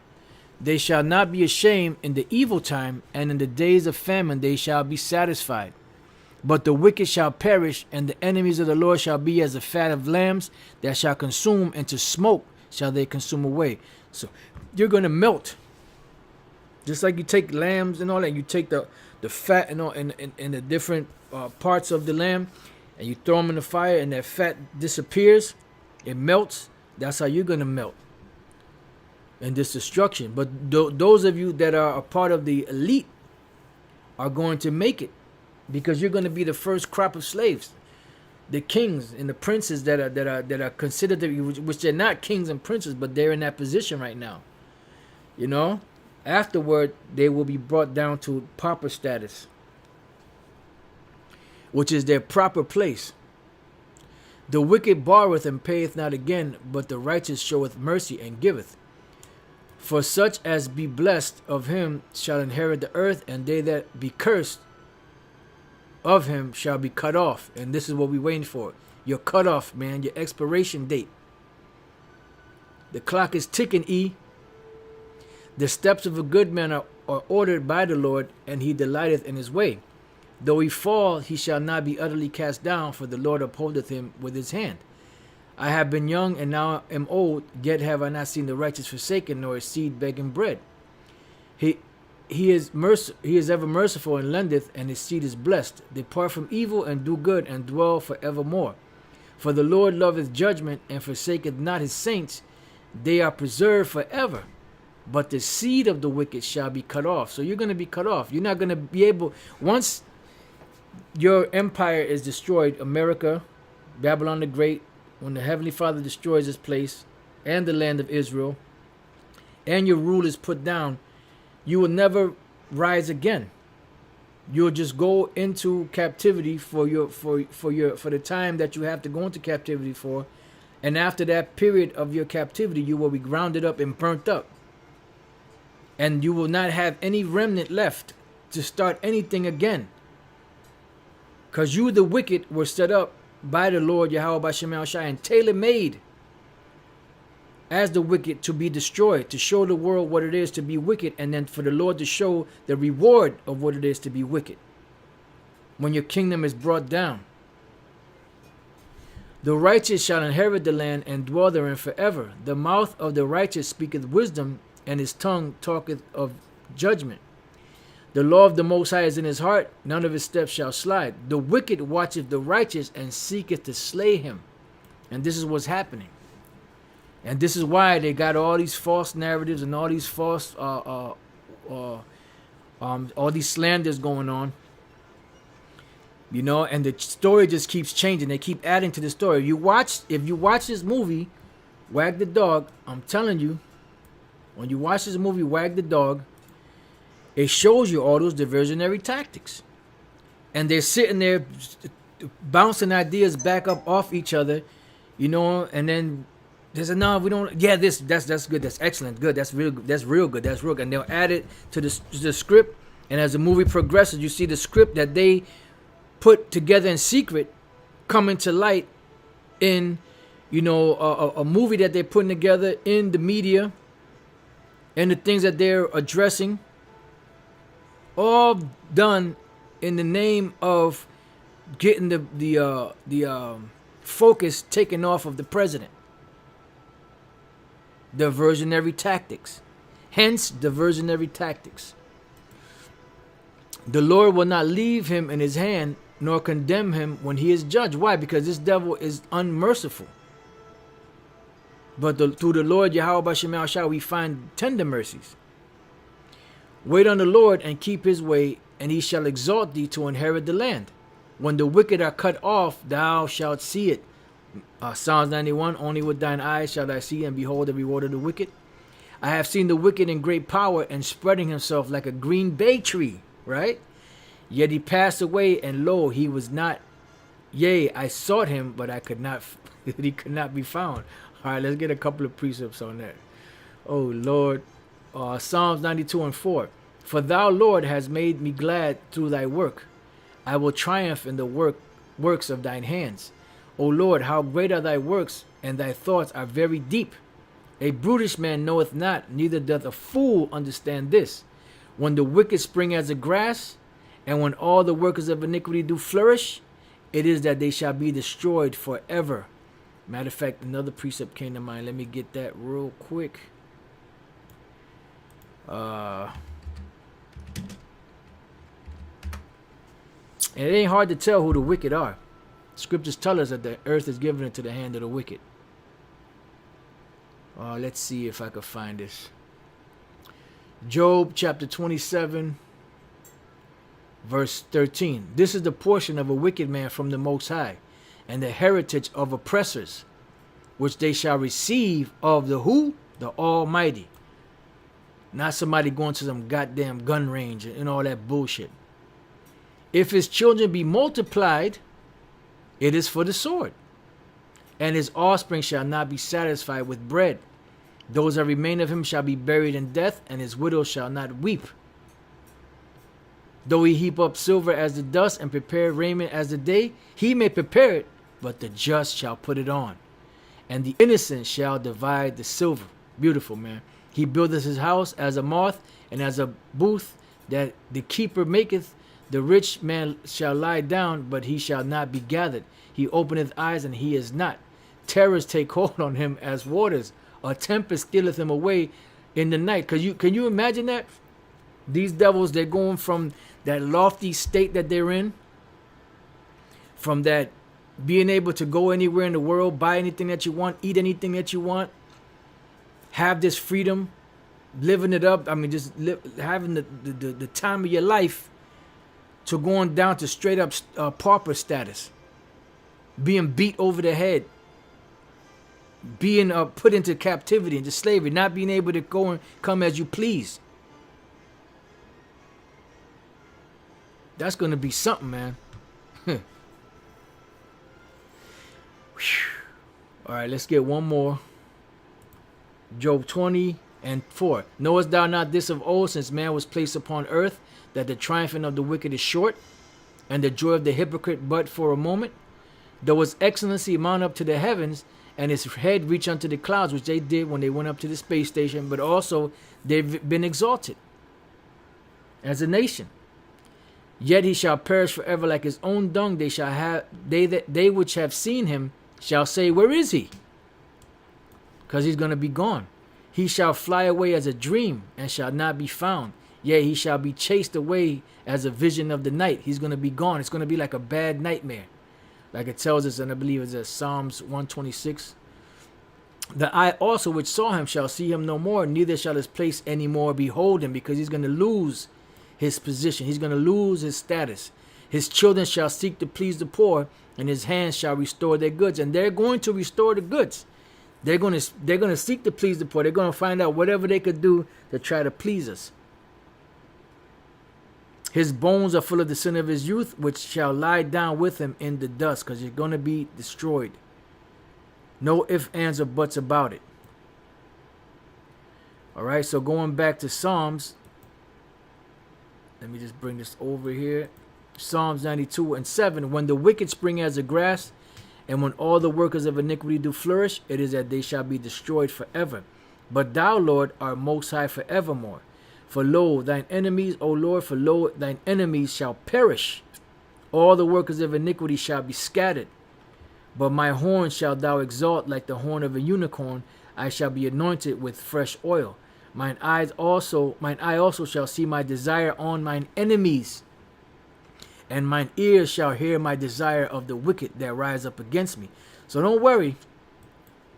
They shall not be ashamed in the evil time, and in the days of famine they shall be satisfied. But the wicked shall perish, and the enemies of the Lord shall be as the fat of lambs that shall consume, and to smoke shall they consume away. So you're going to melt. Just like you take lambs and all that, you take the fat and all in the different parts of the lamb, and you throw them in the fire, and that fat disappears. It melts. That's how you're going to melt in this destruction. But those of you that are a part of the elite are going to make it, because you're going to be the first crop of slaves, the kings and the princes that are considered to be, which they're not kings and princes, but they're in that position right now. Afterward, they will be brought down to pauper status, which is their proper place. The wicked borroweth and payeth not again, but the righteous showeth mercy and giveth. For such as be blessed of him shall inherit the earth, and they that be cursed of him shall be cut off. And this is what we're waiting for. Your cut off, man, your expiration date. The clock is ticking, E. The steps of a good man are ordered by the Lord, and he delighteth in his way. Though he fall, he shall not be utterly cast down, for the Lord upholdeth him with his hand. I have been young, and now am old, yet have I not seen the righteous forsaken, nor his seed begging bread. He is ever merciful and lendeth, and his seed is blessed. Depart from evil and do good, and dwell for evermore. For the Lord loveth judgment, and forsaketh not his saints. They are preserved forever. But the seed of the wicked shall be cut off. So you're going to be cut off. You're not going to be able, once your empire is destroyed, America, Babylon the Great, when the Heavenly Father destroys this place and the land of Israel, and your rule is put down, you will never rise again. You'll just go into captivity for the time that you have to go into captivity for, and after that period of your captivity, you will be grounded up and burnt up, and you will not have any remnant left to start anything again. Because you, the wicked, were set up by the Lord Yahweh B'Shem Yahushua and tailor-made as the wicked to be destroyed, to show the world what it is to be wicked, and then for the Lord to show the reward of what it is to be wicked when your kingdom is brought down. The righteous shall inherit the land and dwell therein forever. The mouth of the righteous speaketh wisdom, and his tongue talketh of judgment. The law of the Most High is in his heart, none of his steps shall slide. The wicked watcheth the righteous and seeketh to slay him. And this is what's happening. And this is why they got all these false narratives and all these false, all these slanders going on. You know, and the story just keeps changing. They keep adding to the story. If you watch this movie, Wag the Dog, I'm telling you, when you watch this movie, Wag the Dog, it shows you all those diversionary tactics. And they're sitting there bouncing ideas back up off each other, you know, and then there's a no, we don't, yeah, that's good, that's excellent, good, that's real good. And they'll add it to the script, and as the movie progresses, you see the script that they put together in secret coming to light in, you know, a movie that they're putting together in the media and the things that they're addressing, all done in the name of getting the focus taken off of the president. Diversionary tactics. Hence, diversionary tactics. The Lord will not leave him in his hand, nor condemn him when he is judged. Why? Because this devil is unmerciful. But through the Lord Yahweh Shemel shall we find tender mercies. Wait on the Lord and keep his way, and he shall exalt thee to inherit the land. When the wicked are cut off, thou shalt see it. Psalms 91, only with thine eyes shall I see and behold the reward of the wicked. I have seen the wicked in great power and spreading himself like a green bay tree, right? Yet he passed away, and lo, he was not. Yea, I sought him, but I could not. He could not be found. All right, let's get a couple of precepts on that. Oh, Lord. Psalms 92 and 4. For thou, Lord, hast made me glad through thy work. I will triumph in the works of thine hands. O Lord, how great are thy works, and thy thoughts are very deep. A brutish man knoweth not, neither doth a fool understand this. When the wicked spring as a grass, and when all the workers of iniquity do flourish, it is that they shall be destroyed forever. Matter of fact, another precept came to mind. Let me get that real quick. And it ain't hard to tell who the wicked are. Scriptures tell us that the earth is given into the hand of the wicked. Let's see if I could find this. Job chapter 27, verse 13. This is the portion of a wicked man from the Most High, and the heritage of oppressors, which they shall receive of the who? The Almighty. Not somebody going to some goddamn gun range and all that bullshit. If his children be multiplied, it is for the sword, and his offspring shall not be satisfied with bread. Those that remain of him shall be buried in death, and his widow shall not weep. Though he heap up silver as the dust, and prepare raiment as the day, he may prepare it, but the just shall put it on, and the innocent shall divide the silver. Beautiful, man. He buildeth his house as a moth, and as a booth that the keeper maketh. The rich man shall lie down, but he shall not be gathered. He openeth eyes, and he is not. Terrors take hold on him as waters. A tempest stealeth him away in the night. Can you imagine that? These devils, they're going from that lofty state that they're in, from that being able to go anywhere in the world, buy anything that you want, eat anything that you want, have this freedom, living it up. I mean, just having the time of your life, to going down to straight up pauper status, being beat over the head, being put into captivity, into slavery, not being able to go and come as you please. That's going to be something, man. All right, let's get one more. Job 20 and 4. Knowest thou not this of old, since man was placed upon earth, that the triumphing of the wicked is short, and the joy of the hypocrite but for a moment? Though his excellency mount up to the heavens, and his head reach unto the clouds, which they did when they went up to the space station, but also they've been exalted as a nation. Yet he shall perish forever like his own dung. They shall have they which have seen him shall say, where is he? Because he's going to be gone. He shall fly away as a dream and shall not be found. Yea, he shall be chased away as a vision of the night. He's going to be gone. It's going to be like a bad nightmare. Like it tells us, and I believe it's Psalms 126. The eye also which saw him shall see him no more, neither shall his place any more behold him, because he's going to lose his position. He's going to lose his status. His children shall seek to please the poor, and his hands shall restore their goods. And they're going to restore the goods. They're going to seek to please the poor. They're going to find out whatever they could do to try to please us. His bones are full of the sin of his youth, which shall lie down with him in the dust, because he's going to be destroyed. No ifs, ands, or buts about it. All right, so going back to Psalms, let me just bring this over here. Psalms 92:7. When the wicked spring as a grass, and when all the workers of iniquity do flourish, it is that they shall be destroyed forever. But thou, Lord, art most high forevermore. For lo, thine enemies, O Lord, for lo, thine enemies shall perish. All the workers of iniquity shall be scattered. But my horn shalt thou exalt like the horn of a unicorn. I shall be anointed with fresh oil. Mine eye also shall see my desire on mine enemies. And mine ears shall hear my desire of the wicked that rise up against me. So don't worry.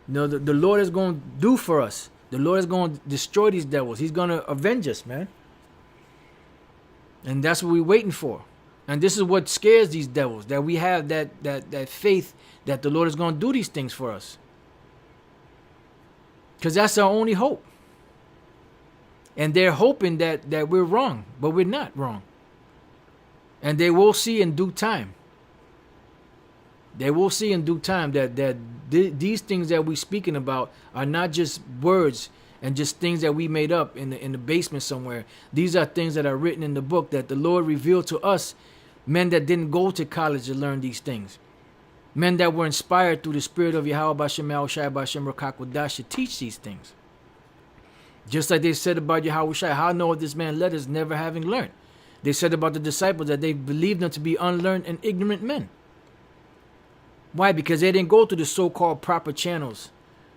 No, the Lord is going to do for us. The Lord is going to destroy these devils. He's going to avenge us, man. And that's what we're waiting for. And this is what scares these devils, that we have that faith that the Lord is going to do these things for us. Because that's our only hope. And they're hoping that we're wrong, but we're not wrong. And they will see in due time. They will see in due time that these things that we're speaking about are not just words and just things that we made up in the basement somewhere. These are things that are written in the book that the Lord revealed to us, men that didn't go to college to learn these things. Men that were inspired through the spirit of Yahweh Bashem Yahushai Bashem Rakakwadash to teach these things. Just like they said about Yahushai, how know this man led us never having learned. They said about the disciples that they believed them to be unlearned and ignorant men. Why? Because they didn't go through the so-called proper channels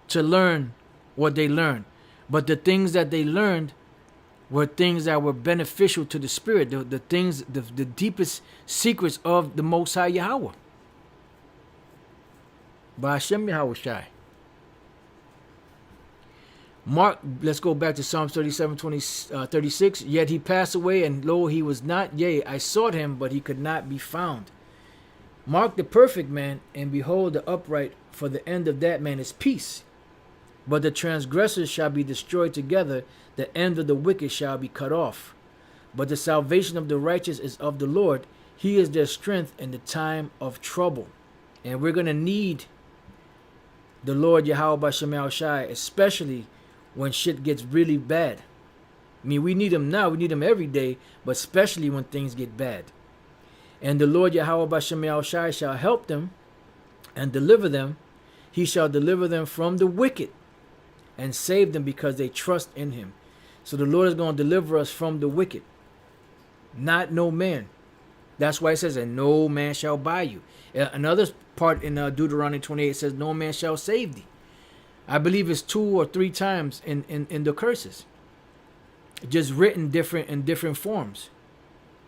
to learn what they learned. But the things that they learned were things that were beneficial to the spirit, the things, the deepest secrets of the Most High Yahweh. By Hashem Yahushai. Mark, let's go back to Psalms 37:36. Yet he passed away, and lo, he was not. Yea, I sought him, but he could not be found. Mark the perfect man, and behold the upright, for the end of that man is peace. But the transgressors shall be destroyed together, the end of the wicked shall be cut off. But the salvation of the righteous is of the Lord. He is their strength in the time of trouble. And we're going to need the Lord Yahweh Bashem Yahushai, especially when shit gets really bad. I mean, we need him now. We need him every day, but especially when things get bad. And the Lord Yahweh Bashem Yahushai shall help them and deliver them. He shall deliver them from the wicked and save them because they trust in him. So the Lord is going to deliver us from the wicked, not no man. That's why it says that no man shall buy you. Another part in Deuteronomy 28 says no man shall save thee. I believe it's 2 or 3 times in the curses. Just written in different forms.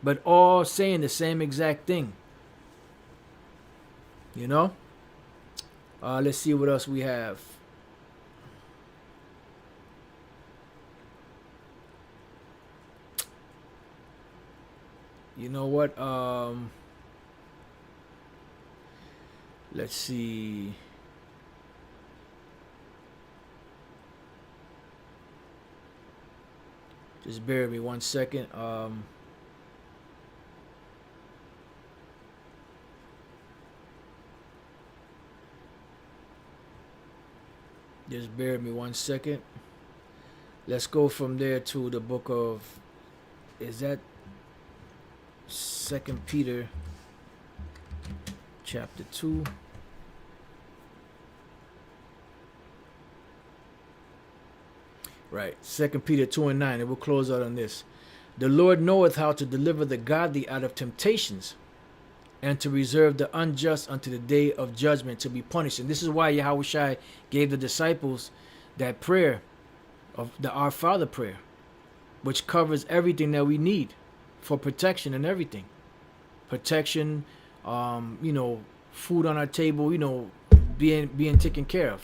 But all saying the same exact thing. You know? Let's see what else we have. You know what? Let's see. Just bear with me 1 second. Just bear with me 1 second. Let's go from there to the book of, is that 2 Peter chapter 2. Right, 2 Peter 2:9, and we'll close out on this. The Lord knoweth how to deliver the godly out of temptations, and to reserve the unjust unto the day of judgment to be punished. And this is why Yahushua gave the disciples that prayer of the Our Father prayer, which covers everything that we need for protection and everything. Protection, food on our table, being taken care of.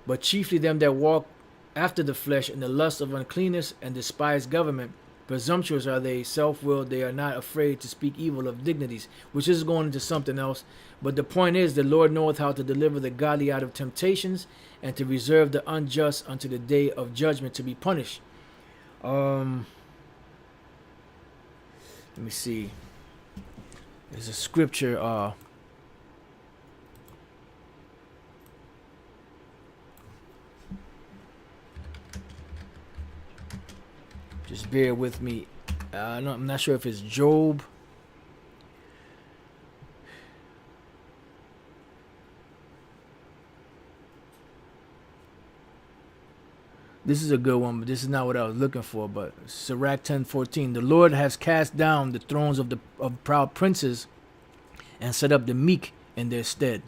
But chiefly them that walk after the flesh in the lust of uncleanness and despise government. Presumptuous are they, self-willed, they are not afraid to speak evil of dignities, which is going into something else. But the point is, the Lord knoweth how to deliver the godly out of temptations, and to reserve the unjust unto the day of judgment to be punished. Let me see. There's a scripture. Just bear with me. I'm not sure if it's Job. This is a good one, but this is not what I was looking for. But Sirach 10:14. The Lord has cast down the thrones of proud princes, and set up the meek in their stead.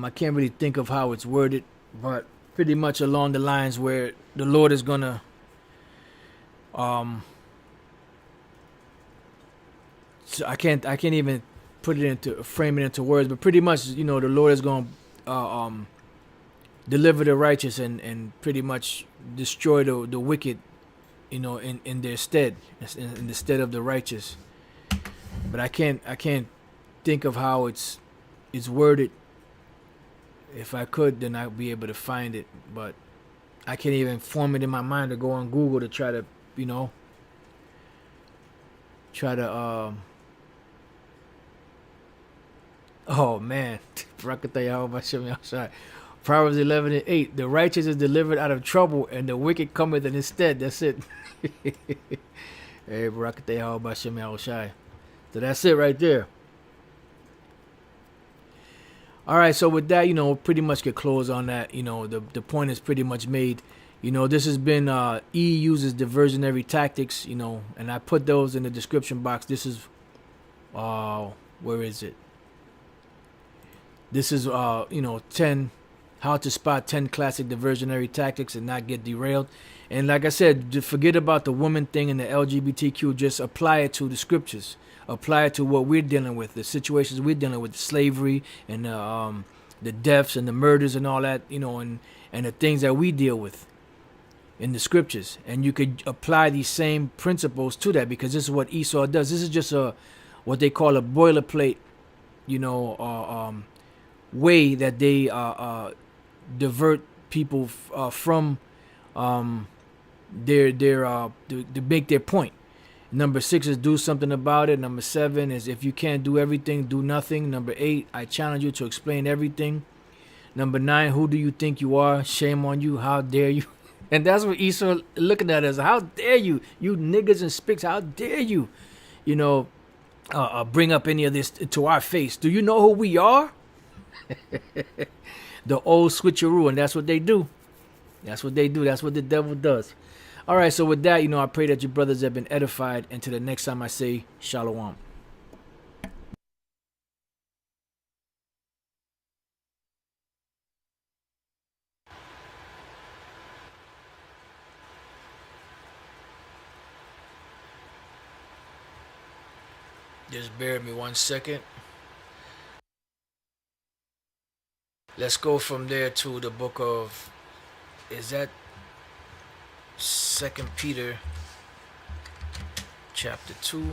I can't really think of how it's worded, but pretty much along the lines where the Lord is gonna so I can't even frame it into words, but pretty much, the Lord is gonna deliver the righteous and pretty much destroy the wicked, in their stead, in the stead of the righteous. But I can't think of how it's worded. If I could, then I'd be able to find it, but I can't even form it in my mind to go on Google to try to, oh man, Proverbs 11:8. The righteous is delivered out of trouble, and the wicked cometh in his stead. That's it. Hey, so that's it right there. All right, so with that, pretty much could close on that. The point is pretty much made. This has been E uses diversionary tactics, and I put those in the description box. This is, where is it? This is, 10, how to spot 10 classic diversionary tactics and not get derailed. And like I said, forget about the woman thing and the LGBTQ. Just apply it to the scriptures. Apply it to what we're dealing with, the situations we're dealing with, slavery and the deaths and the murders and all that, and the things that we deal with in the scriptures. And you could apply these same principles to that, because this is what Esau does. This is just what they call a boilerplate, way that they divert people from to make their point. Number 6 is do something about it. Number 7 is if you can't do everything, do nothing. Number 8, I challenge you to explain everything. Number 9, who do you think you are? Shame on you. How dare you? And that's what Esau looking at us. How dare you? You niggas and spicks. How dare you? Bring up any of this to our face. Do you know who we are? The old switcheroo, and that's what they do. That's what they do. That's what the devil does. All right, so with that, I pray that your brothers have been edified. And till the next time I say, Shalom. Just bear with me 1 second. Let's go from there to the book of, is that 2 Peter chapter 2?